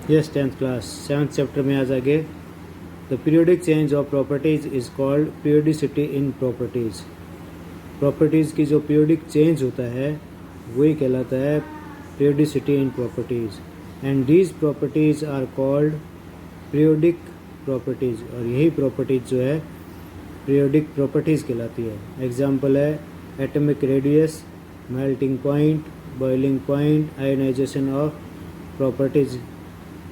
Yes 10th class 7th chapter में आज आगे the periodic change of properties is called periodicity in properties. Properties की जो periodic change होता है वही कहलाता है periodicity in properties. And these properties are called periodic properties, और यही प्रॉपर्टीज़ जो है पीरियोडिक प्रॉपर्टीज़ कहलाती है। एग्जाम्पल है atomic radius, melting point, boiling point, ionization of properties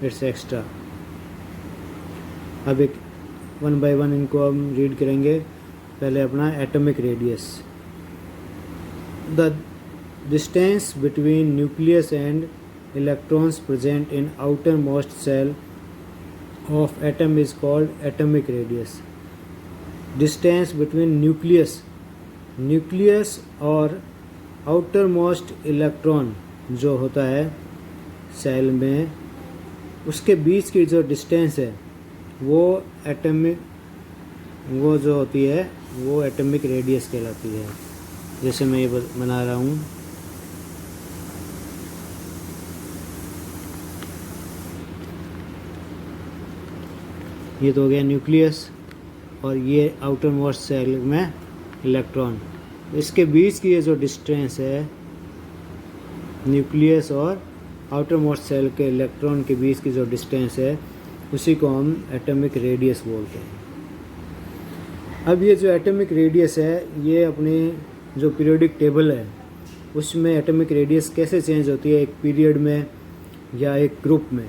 its extra. अब एक वन बाय वन इनको हम रीड करेंगे। पहले अपना atomic radius. The distance between nucleus and electrons present in outer most shell of atom is called atomic radius. Distance between nucleus और outer most electron जो होता है सेल में, उसके बीच की जो डिस्टेंस है वो जो होती है वो एटॉमिक रेडियस कहलाती है। जैसे मैं ये बना रहा हूँ, ये तो हो गया न्यूक्लियस और ये आउटर मोस्ट सेल में इलेक्ट्रॉन। इसके बीच की ये जो डिस्टेंस है न्यूक्लियस और आउटर मोस्ट सेल के इलेक्ट्रॉन के बीच की जो डिस्टेंस है उसी को हम एटॉमिक रेडियस बोलते हैं। अब ये जो एटॉमिक रेडियस है ये अपनी जो पीरियोडिक टेबल है उसमें एटॉमिक रेडियस कैसे चेंज होती है एक पीरियड में या एक ग्रुप में,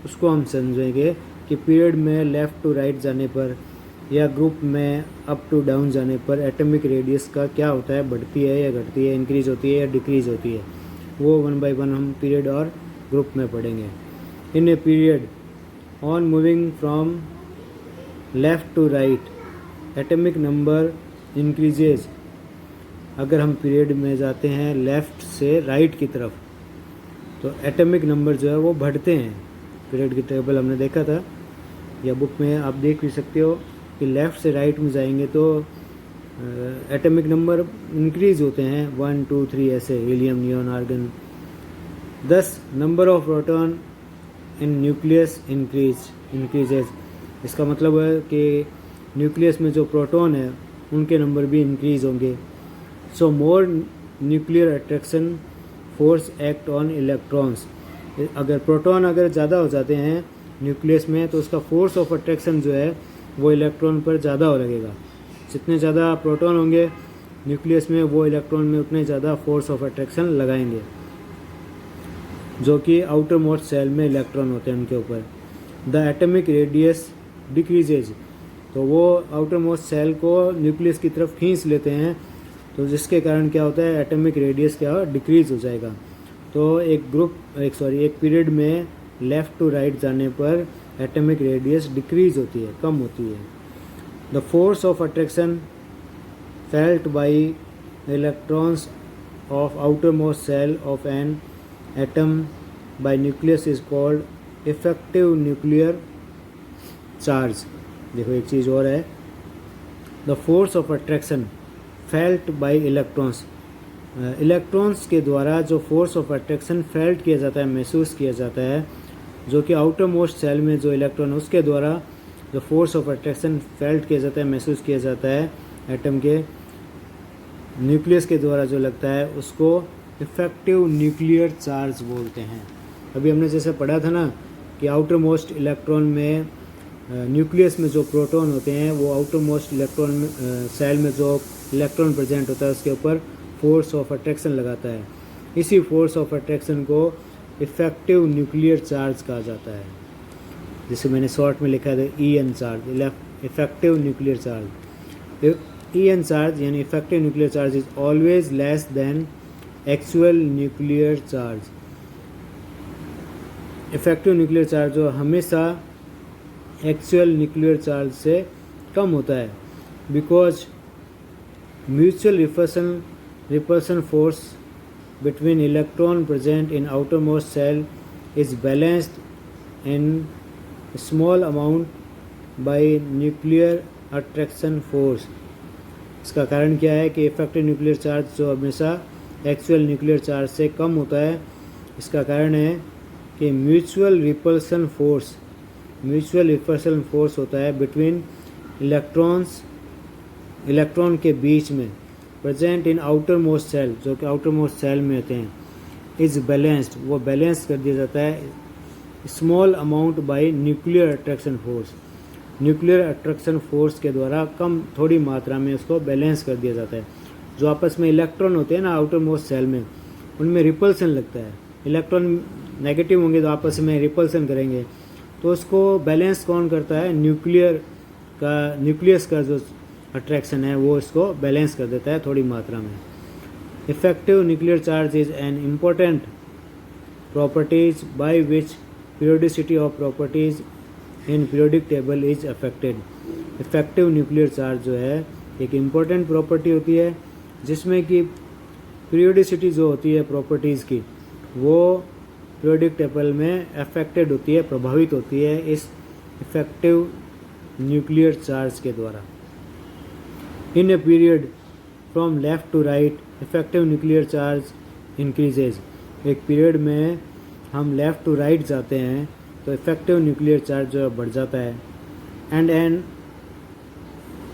उसको हम समझेंगे कि पीरियड में लेफ़्ट टू राइट जाने पर या ग्रुप में अप टू डाउन जाने पर एटॉमिक रेडियस का क्या होता है, बढ़ती है या घटती है, इंक्रीज होती है या डिक्रीज होती है। वो वन बाय वन हम पीरियड और ग्रुप में पढ़ेंगे। In a period on moving from left to right atomic number increases. अगर हम पीरियड में जाते हैं लेफ़्ट से राइट की तरफ तो एटॉमिक नंबर जो है वो बढ़ते हैं। पीरियड की टेबल हमने देखा था या बुक में आप देख भी सकते हो कि लेफ़्ट से राइट में जाएंगे तो एटॉमिक नंबर इंक्रीज होते हैं 1 2 3 ऐसे, helium, neon, argon. 10 number of proton in nucleus increases. इसका मतलब है कि न्यूक्लियस में जो प्रोटॉन है उनके नंबर भी इंक्रीज होंगे। So more nuclear attraction force act on electrons. अगर प्रोटॉन अगर ज़्यादा हो जाते हैं न्यूक्लियस में तो उसका फोर्स ऑफ अट्रैक्शन जो है वो इलेक्ट्रॉन पर ज़्यादा हो लगेगा। जितने ज़्यादा प्रोटॉन होंगे न्यूक्लियस में वो इलेक्ट्रॉन में उतने ज़्यादा फोर्स ऑफ अट्रैक्शन लगाएंगे, जो कि आउटर मोस्ट सेल में इलेक्ट्रॉन होते हैं उनके ऊपर। द एटॉमिक रेडियस डिक्रीजेज, तो वो आउटर मोस्ट सेल को न्यूक्लियस की तरफ खींच लेते हैं, तो जिसके कारण क्या होता है एटॉमिक रेडियस क्या डिक्रीज हो जाएगा। तो एक पीरियड में लेफ़्ट टू राइट जाने पर एटॉमिक रेडियस डिक्रीज होती है, कम होती है। The force of attraction felt by electrons of outer most shell of an atom by nucleus is called effective nuclear charge. देखो एक चीज़ और है, the force of attraction felt by electrons. Electrons के द्वारा जो फोर्स ऑफ अट्रैक्शन फेल्ट किया जाता है, महसूस किया जाता है, जो कि आउटर मोस्ट सेल में जो इलेक्ट्रॉन उसके द्वारा जो फोर्स ऑफ अट्रैक्शन फेल्ट किया जाता है, महसूस किया जाता है एटम के न्यूक्लियस के द्वारा जो लगता है उसको इफेक्टिव न्यूक्लियर चार्ज बोलते हैं। अभी हमने जैसे पढ़ा था ना कि आउटर मोस्ट इलेक्ट्रॉन में न्यूक्लियस में जो प्रोटॉन होते हैं वो आउटर मोस्ट इलेक्ट्रॉन में सेल में जो इलेक्ट्रॉन प्रेजेंट होता है उसके ऊपर फोर्स ऑफ अट्रैक्शन लगाता है। इसी फोर्स ऑफ अट्रैक्शन को इफेक्टिव न्यूक्लियर चार्ज कहा जाता है, जिसे मैंने शॉर्ट में लिखा था EN charge, effective nuclear charge. EN charge यानी effective nuclear charge is always less than actual nuclear charge. Effective nuclear charge जो हमेशा एक्चुअल न्यूक्लियर चार्ज से कम होता है, because mutual repulsion force between electron present in outermost cell is balanced in small amount by nuclear attraction force। इसका कारण क्या है कि इफेक्टिव न्यूक्लियर चार्ज जो हमेशा एक्चुअल न्यूक्लियर चार्ज से कम होता है, इसका कारण है कि म्यूचुअल रिपल्सन फोर्स होता है बिटवीन इलेक्ट्रॉन के बीच में present in outer most shell, जो कि आउटर मोस्ट सेल में होते हैं, इज बैलेंस्ड, वो बैलेंस कर दिया जाता है small amount by nuclear attraction force के द्वारा कम थोड़ी मात्रा में उसको बैलेंस कर दिया जाता है। जो आपस में इलेक्ट्रॉन होते हैं ना आउटर मोस्ट सेल में, उनमें रिपल्सन लगता है, इलेक्ट्रॉन नेगेटिव होंगे तो आपस में रिपल्सन करेंगे, तो उसको बैलेंस कौन करता है, न्यूक्लियस का जो अट्रैक्शन है वो इसको बैलेंस कर देता है थोड़ी मात्रा में। Effective nuclear charge is an important properties by which periodicity of properties in periodic table is affected. Effective nuclear charge जो है एक इम्पोर्टेंट प्रॉपर्टी होती है जिसमें कि पीरियोडिसिटी जो होती है प्रॉपर्टीज़ की वो पीरियोडिक टेबल में अफेक्टेड होती है, प्रभावित होती है इस इफेक्टिव न्यूक्लियर चार्ज के द्वारा। In a period from left to right effective nuclear charge increases. एक पीरियड में हम लेफ़्ट टू राइट जाते हैं तो इफेक्टिव न्यूक्लियर चार्ज जो है बढ़ जाता है। And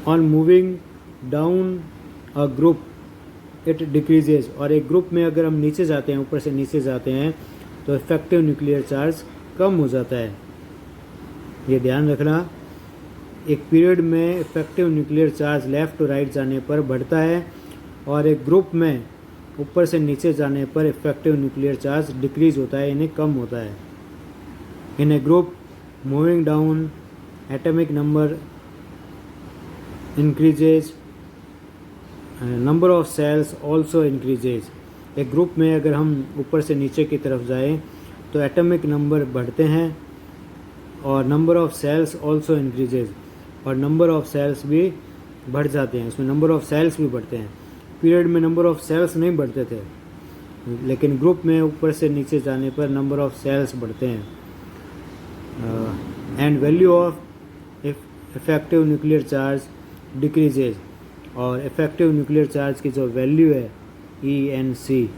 on moving down a group it decreases. और एक ग्रुप में अगर हम नीचे जाते हैं, ऊपर से नीचे जाते हैं, तो इफेक्टिव न्यूक्लियर चार्ज कम हो जाता है। ये ध्यान रखना, एक पीरियड में effective nuclear charge left to right जाने पर बढ़ता है और एक ग्रुप में ऊपर से नीचे जाने पर इफेक्टिव न्यूक्लियर चार्ज डिक्रीज होता है, यानी कम होता है। In a group moving down atomic number increases, number of shells also increases. एक ग्रुप में अगर हम ऊपर से नीचे की तरफ जाएं तो एटॉमिक नंबर बढ़ते हैं और number of shells also increases, और नंबर ऑफ सेल्स भी बढ़ जाते हैं, उसमें नंबर ऑफ सेल्स भी बढ़ते हैं। पीरियड में नंबर ऑफ सेल्स नहीं बढ़ते थे, लेकिन ग्रुप में ऊपर से नीचे जाने पर नंबर ऑफ सेल्स बढ़ते हैं। And value of effective nuclear charge decreases, और इफेक्टिव न्यूक्लियर चार्ज की जो वैल्यू है ENC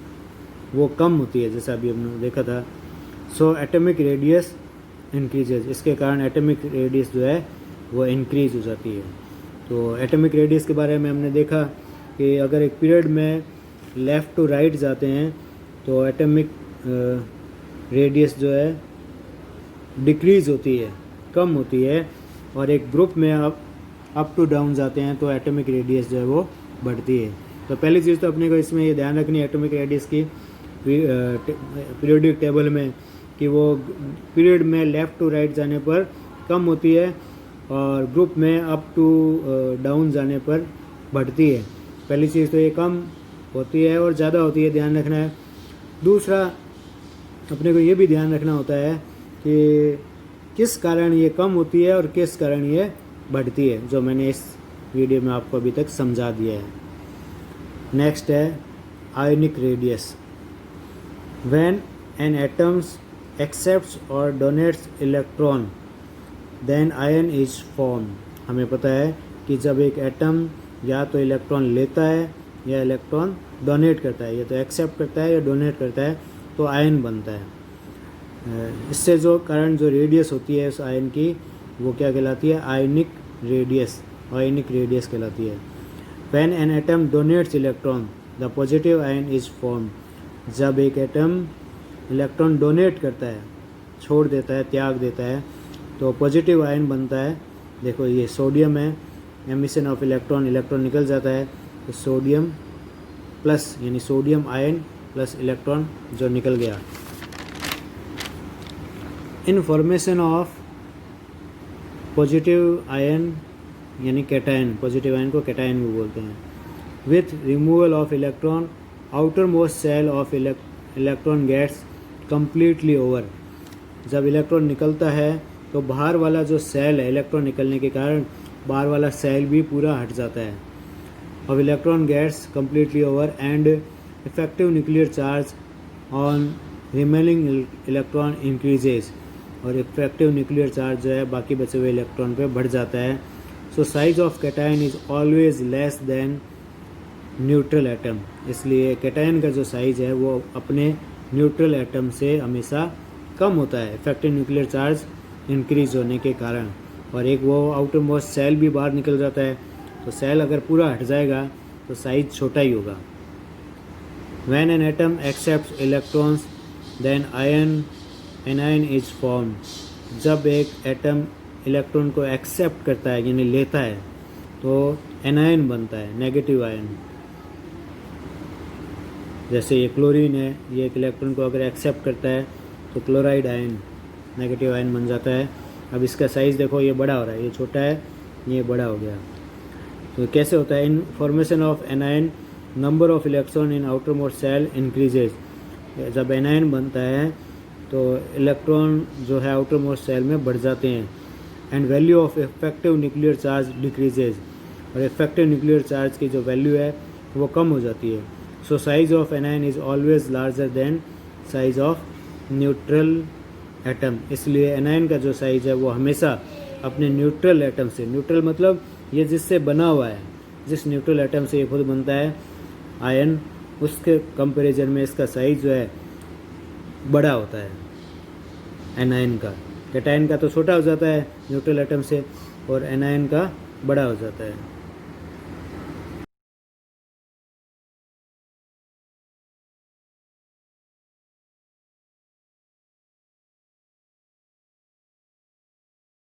वो कम होती है, जैसा अभी हमने देखा था। सो एटॉमिक रेडियस इंक्रीजेज, इसके कारण एटॉमिक रेडियस जो है वो इंक्रीज हो जाती है। तो एटॉमिक रेडियस के बारे में हमने देखा कि अगर एक पीरियड में लेफ़्ट टू राइट जाते हैं तो एटॉमिक रेडियस जो है डिक्रीज़ होती है, कम होती है, और एक ग्रुप में अप टू डाउन जाते हैं तो एटॉमिक रेडियस जो है वो बढ़ती है। तो पहली चीज़ तो अपने को इसमें ये ध्यान रखनी है एटॉमिक रेडियस की पीरियोडिक टेबल में, कि वो पीरियड में लेफ़्ट टू राइट जाने पर कम होती है और ग्रुप में अप टू डाउन जाने पर बढ़ती है। पहली चीज़ तो ये कम होती है और ज़्यादा होती है, ध्यान रखना है। दूसरा अपने को ये भी ध्यान रखना होता है कि किस कारण ये कम होती है और किस कारण ये बढ़ती है, जो मैंने इस वीडियो में आपको अभी तक समझा दिया है। नेक्स्ट है ionic radius. When an atoms accepts और donates electron then ion is form. हमें पता है कि जब एक एटम या तो इलेक्ट्रॉन लेता है या इलेक्ट्रॉन डोनेट करता है, या तो एक्सेप्ट करता है या डोनेट करता है, तो आयन बनता है। इससे जो कारण जो रेडियस होती है उस आयन की वो क्या कहलाती है, आयनिक रेडियस कहलाती है। When an atom donates electron the positive ion is form. जब एक एटम इलेक्ट्रॉन डोनेट करता है, छोड़ देता है, त्याग देता है, तो पॉजिटिव आयन बनता है। देखो ये सोडियम है, एमिशन ऑफ इलेक्ट्रॉन निकल जाता है, तो सोडियम प्लस यानी सोडियम आयन प्लस इलेक्ट्रॉन जो निकल गया। In formation of positive ion यानी कैटायन, पॉजिटिव आयन को कैटायन भी बोलते हैं। With removal of electron outer most shell of electron gets completely over. जब इलेक्ट्रॉन निकलता है तो बाहर वाला जो सेल है, इलेक्ट्रॉन निकलने के कारण बाहर वाला सेल भी पूरा हट जाता है। अब electron gets completely over and effective nuclear charge on remaining electron increases, और इफेक्टिव न्यूक्लियर चार्ज जो है बाकी बचे हुए इलेक्ट्रॉन पे बढ़ जाता है। So size of cation is always less than neutral atom. इसलिए कैटायन का जो साइज है वो अपने न्यूट्रल एटम से हमेशा कम होता है इफेक्टिव न्यूक्लियर चार्ज इंक्रीज होने के कारण, और एक वो आउटर मोस्ट सेल भी बाहर निकल जाता है। तो सेल अगर पूरा हट जाएगा तो साइज छोटा ही होगा। When an atom accepts electrons, then anion is formed। जब एक एटम इलेक्ट्रॉन को एक्सेप्ट करता है यानी लेता है तो एनायन बनता है, नेगेटिव आयन। जैसे ये क्लोरीन है, ये एक इलेक्ट्रॉन को अगर एक्सेप्ट करता है तो क्लोराइड आयन, नेगेटिव आयन बन जाता है। अब इसका साइज़ देखो, ये बड़ा हो रहा है, ये छोटा है, ये बड़ा हो गया। तो कैसे होता है? In formation of anion number of electron in outer most shell increases. जब एनायन बनता है तो इलेक्ट्रॉन जो है आउटर मोस्ट सेल में बढ़ जाते हैं। And value of effective nuclear charge decreases, और इफेक्टिव न्यूक्लियर चार्ज की जो वैल्यू है वो कम हो जाती है। So size of anion is always larger than size of neutral atom. इसलिए एनायन का जो साइज है वो हमेशा अपने न्यूट्रल एटम से, न्यूट्रल मतलब ये जिससे बना हुआ है, जिस न्यूट्रल एटम से ये खुद बनता है आयन, उसके कंपैरिजन में इसका साइज जो है बड़ा होता है एनायन का। कैटायन का तो छोटा हो जाता है न्यूट्रल एटम से, और एनायन का बड़ा हो जाता है।